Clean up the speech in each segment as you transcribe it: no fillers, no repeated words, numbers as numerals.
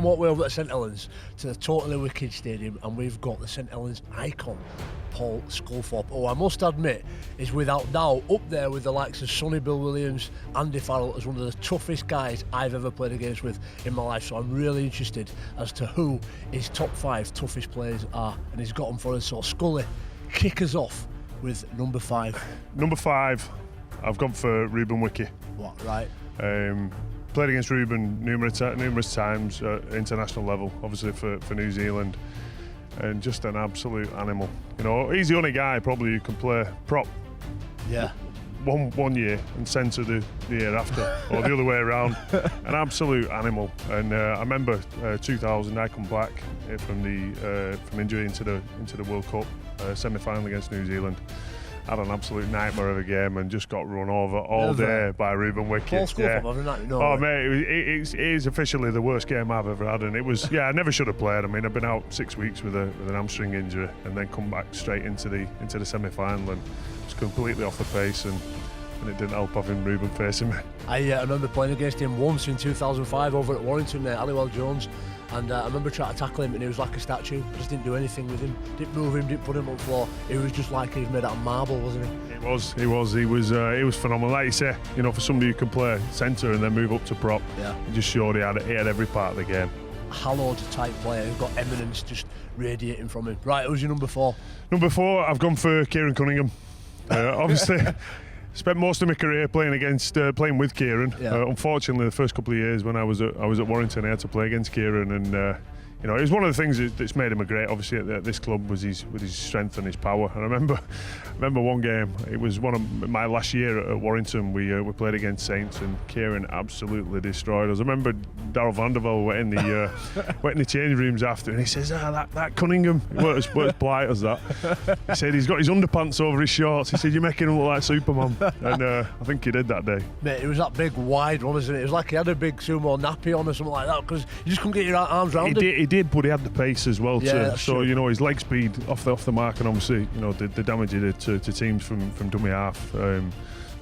come all the way over to St Helens to the totally wicked stadium, and we've got the St Helens icon, Paul Sculthorpe, who I must admit is without doubt up there with the likes of Sonny Bill Williams, Andy Farrell, as one of the toughest guys I've ever played against with in my life. So I'm really interested as to who his top 5 toughest players are, and he's got them for us. So Scully, kick us off with number 5. Number 5, I've gone for Ruben Wiki. What, right? Played against Ruben numerous times at international level, obviously for New Zealand, and just an absolute animal. You know, he's the only guy probably who can play prop. Yeah. One year and centre the year after, or the other way around. An absolute animal. And I remember 2000, I come back from injury into the World Cup semi-final against New Zealand. Had an absolute nightmare of a game and just got run over all day by Ruben Wiki. Paul Sculthorpe, yeah. Oh mate, it is officially the worst game I've ever had, and it was. Yeah, I never should have played. I mean, I've been out 6 weeks with an hamstring injury, and then come back straight into the semi-final and was completely off the pace, and it didn't help having Ruben facing me. I remember playing against him once in 2005 over at Warrington, Halliwell Jones. And I remember trying to tackle him, and he was like a statue. I just didn't do anything with him. Didn't move him, didn't put him on the floor. He was just like he was made out of marble, wasn't he? He was phenomenal. Like you say, you know, for somebody who can play centre and then move up to prop, he just showed he had every part of the game. Hallowed type player who's got eminence just radiating from him. Right, who's your number 4? Number 4, I've gone for Keiron Cunningham. Obviously. Spent most of my career playing with Keiron. Yeah. Unfortunately, the first couple of years when I was at Warrington, I had to play against Keiron, and you know, it was one of the things that's made him a great. Obviously, at this club was his strength and his power. And I remember one game. It was one of my last year at Warrington. We played against Saints, and Keiron absolutely destroyed us. I remember Darryl Vandervelde went in the change rooms after, and he says, that Cunningham, weren't as polite as that. He said he's got his underpants over his shorts. He said, you're making him look like Superman. And I think he did that day. Mate, it was that big wide one, isn't it? It was like he had a big sumo nappy on or something like that, because you just couldn't get your arms around him. He did, but he had the pace as well too. So true. You know, his leg speed off the mark, and obviously, you know, the damage he did to teams from dummy half. So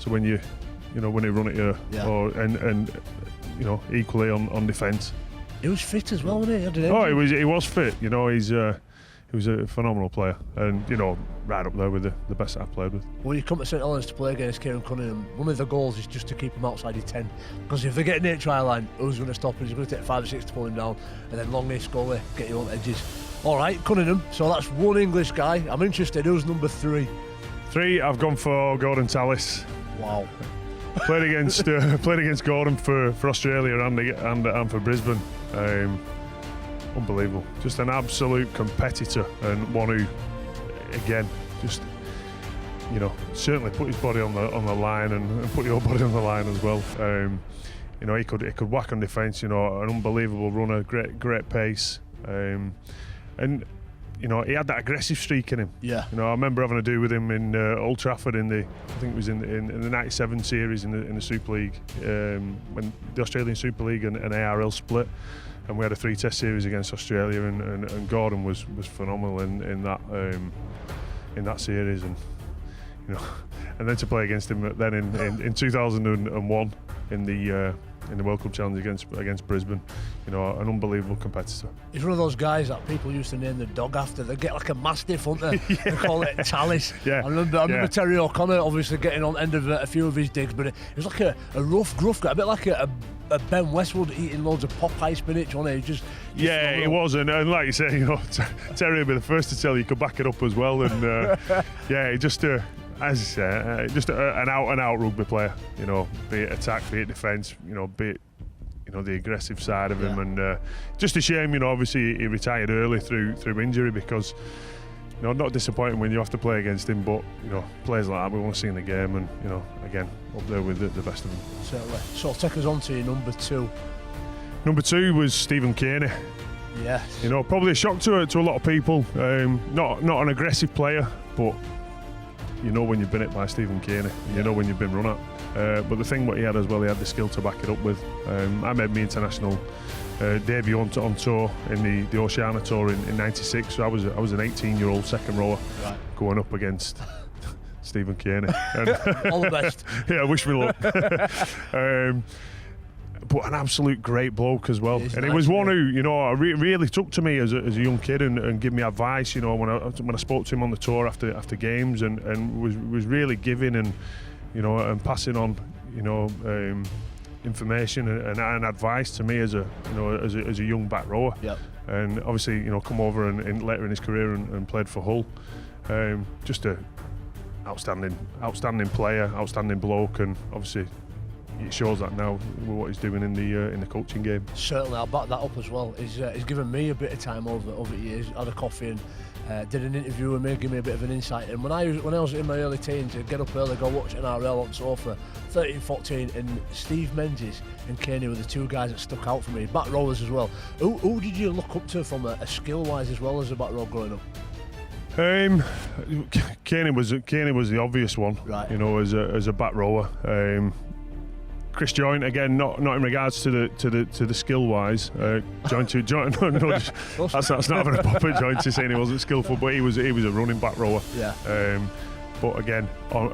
when you run at you, and you know, equally on defence. He was fit as well, wasn't he? He was fit. You know, he was a phenomenal player, and you know, right up there with the best I've played with. When you come to St Helens to play against Keiron Cunningham, one of the goals is just to keep him outside your 10. Because if they get near try line, who's going to stop him? He's going to take 5 or 6 to pull him down, and then Longley, Scully, get you on edges. All right, Cunningham. So that's one English guy. I'm interested. Who's number 3? 3, I've gone for Gorden Tallis. Wow. Played against Gordon for Australia and for Brisbane. Unbelievable. Just an absolute competitor, and one who, again, just, you know, certainly put his body on the line and put your body on the line as well. You know, he could whack on defence. You know, an unbelievable runner, great pace, and you know, he had that aggressive streak in him. Yeah. You know, I remember having a do with him in Old Trafford I think it was in the '97 series in the Super League, when the Australian Super League and ARL split, and we had a 3-test series against Australia, and Gordon was phenomenal in that series, and you know, and then to play against him then in 2001 in the World Cup Challenge against Brisbane, you know, an unbelievable competitor. He's one of those guys that people used to name the dog after. They get like a mastiff, don't they? They call it Tallis. Yeah. I remember Terry O'Connor obviously getting on end of a few of his digs, but it was like a rough, gruff guy, a bit like a Ben Westwood eating loads of Popeye spinach, wasn't he? Yeah, it was, and like you say, you know, Terry will be the first to tell you could back it up as well, and yeah, just as I say, just an out-and-out rugby player. You know, be it attack, be it defence. You know, be it, you know, the aggressive side of him, and just a shame. You know, obviously he retired early through injury, because, you know, not disappointing when you have to play against him, but you know, players like that we want to see in the game, and you know, again, up there with the best of them. Certainly. So take us on to your number 2. Number 2 was Stephen Kearney. Yes. You know, probably a shock to a lot of people. Not an aggressive player, but you know when you've been hit by Stephen Kearney, you know when you've been run at. But the thing what he had as well, he had the skill to back it up with. I made my international debut on tour in the Oceania Tour in '96. So I was an 18-year-old second rower, right, going up against Stephen Kearney. All the best. Yeah, wish me luck. but an absolute great bloke as well. And he was one who, really took to me as a young kid and gave me advice. When I spoke to him on the tour after games, and was really giving and passing on information and advice to me as a young back rower. Yep. And obviously come over and later in his career and played for Hull. Just a outstanding player, outstanding bloke, and obviously it shows that now with what he's doing in the coaching game. Certainly, I'll back that up as well. He's given me a bit of time over the years. Had a coffee and did an interview with me, give me a bit of an insight. And when I was in my early teens, I'd get up early, go watch NRL on sofa, 13, 14, and Steve Menzies and Kearney were the two guys that stuck out for me. Back rowers as well. Who did you look up to from a skill-wise as well as a back row growing up? Kearney was the obvious one, right. As a back rower. Chris Joint, again, not in regards to the skill wise. Joint, that's not having a pop at Joint saying he wasn't skillful, but he was a running back rower. Yeah. But again,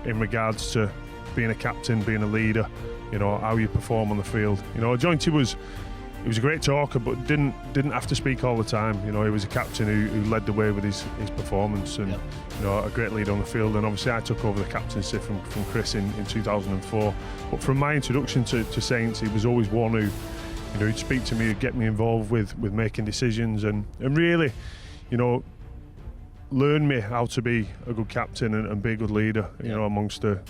in regards to being a captain, being a leader, how you perform on the field. Jointy was a great talker, but didn't have to speak all the time. He was a captain who led the way with his performance, and a great leader on the field. And obviously I took over the captaincy from Chris in 2004. But from my introduction to Saints, he was always one who he'd speak to me, he'd get me involved with making decisions, and really, learn me how to be a good captain and be a good leader, amongst a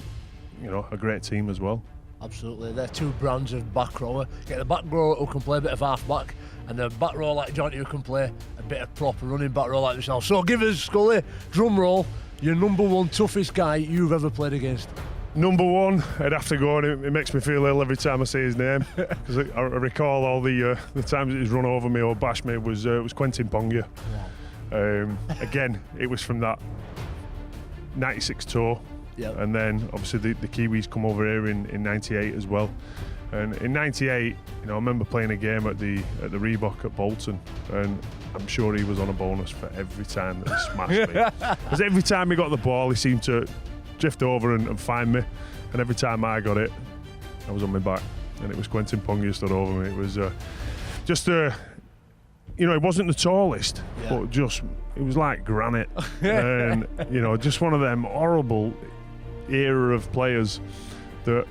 great team as well. Absolutely, they're two brands of back rower. Get the back rower who can play a bit of half back, and the back rower like Johnny who can play a bit of proper running back row like himself. So give us, Scully, drum roll, your number one toughest guy you've ever played against. Number one, I'd have to go, and it makes me feel ill every time I say his name, because I recall all the times that he's run over me or bashed me was Quentin Pongia. Wow. Again, it was from that 96 tour. Yep. And then obviously the Kiwis come over here in 98 as well. And in 98, I remember playing a game at the Reebok at Bolton, and I'm sure he was on a bonus for every time that he smashed me. Because every time he got the ball, he seemed to drift over and find me, and every time I got it, I was on my back, and it was Quentin Pongia stood over me. It was it wasn't the tallest, but it was like granite, and just one of them horrible era of players that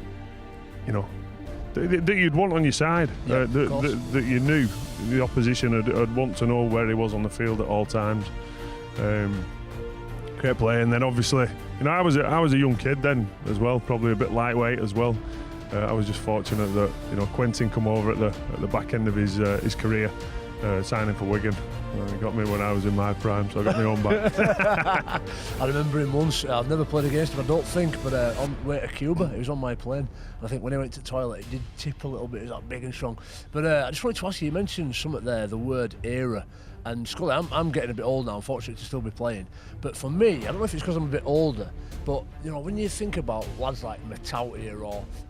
that you'd want on your side, that you knew the opposition would want to know where he was on the field at all times. Great play, and then obviously I was a young kid then as well, probably a bit lightweight as well. I was just fortunate that Quentin come over at the back end of his career, signing for Wigan. He got me when I was in my prime, so I got my own back. I remember him once. I've never played against him, I don't think, but on the way to Cuba, he was on my plane. And I think when he went to the toilet, he did tip a little bit. He was that big and strong. But I just wanted to ask you mentioned something there, the word era. And Scully, I'm getting a bit old now, unfortunately, to still be playing. But for me, I don't know if it's because I'm a bit older, but when you think about lads like Matauti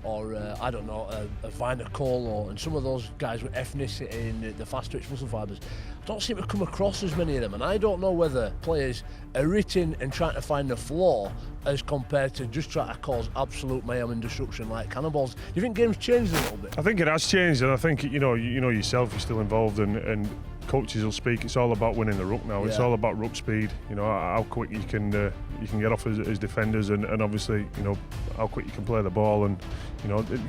or I don't know, a Viner Colo and some of those guys with ethnicity in the fast twitch muscle fibres, I don't seem to come across as many of them. And I don't know whether players are written and trying to find the flaw as compared to just trying to cause absolute mayhem and destruction like cannonballs. Do you think game's changed a little bit? I think it has changed, and I think yourself, you're still involved, and coaches will speak. It's all about winning the ruck now. Yeah. It's all about ruck speed. How quick you can get off as defenders, and obviously how quick you can play the ball, and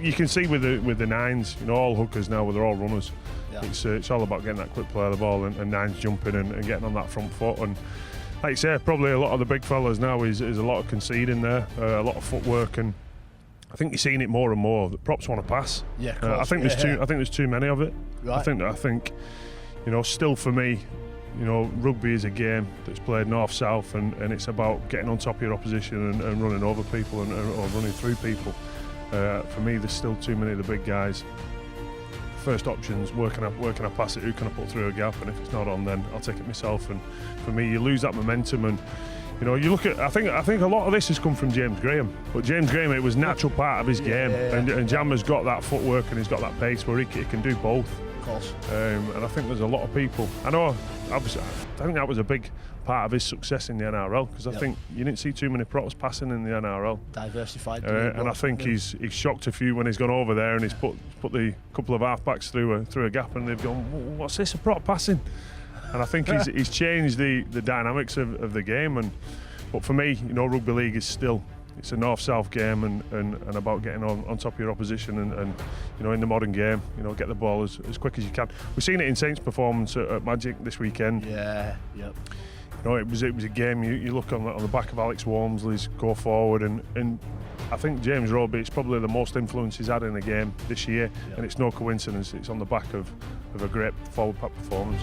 you can see with the nines. All hookers now, they're all runners. Yeah. It's all about getting that quick play of the ball and nines jumping and getting on that front foot. And like you say, probably a lot of the big fellas now is a lot of conceding there, a lot of footwork, and I think you're seeing it more and more. The props want to pass. Yeah, I think there's too many of it. Right. I think. Still for me, rugby is a game that's played north-south, and it's about getting on top of your opposition and running over people or running through people. For me, there's still too many of the big guys. First options, where can I pass it, who can I put through a gap, and if it's not on, then I'll take it myself. And for me, you lose that momentum, and you look at. I think a lot of this has come from James Graham, but James Graham, it was a natural part of his game, and Jammer's got that footwork and he's got that pace where he can do both. course. And I think there's a lot of people. I know, obviously, I think that was a big part of his success in the NRL, because I think you didn't see too many props passing in the NRL. Diversified. And I think he's shocked a few when he's gone over there and he's put the couple of halfbacks through a gap, and they've gone, what's this, a prop passing? And I think he's changed the dynamics of the game. But for me, rugby league is still, it's a north-south game and about getting on top of your opposition and in the modern game, get the ball as quick as you can. We've seen it in Saints' performance at Magic this weekend. Yeah, yep. It was a game. You look on the back of Alex Walmsley's go forward, and I think James Roby, it's probably the most influence he's had in a game this year, and it's no coincidence. It's on the back of a great forward pack performance.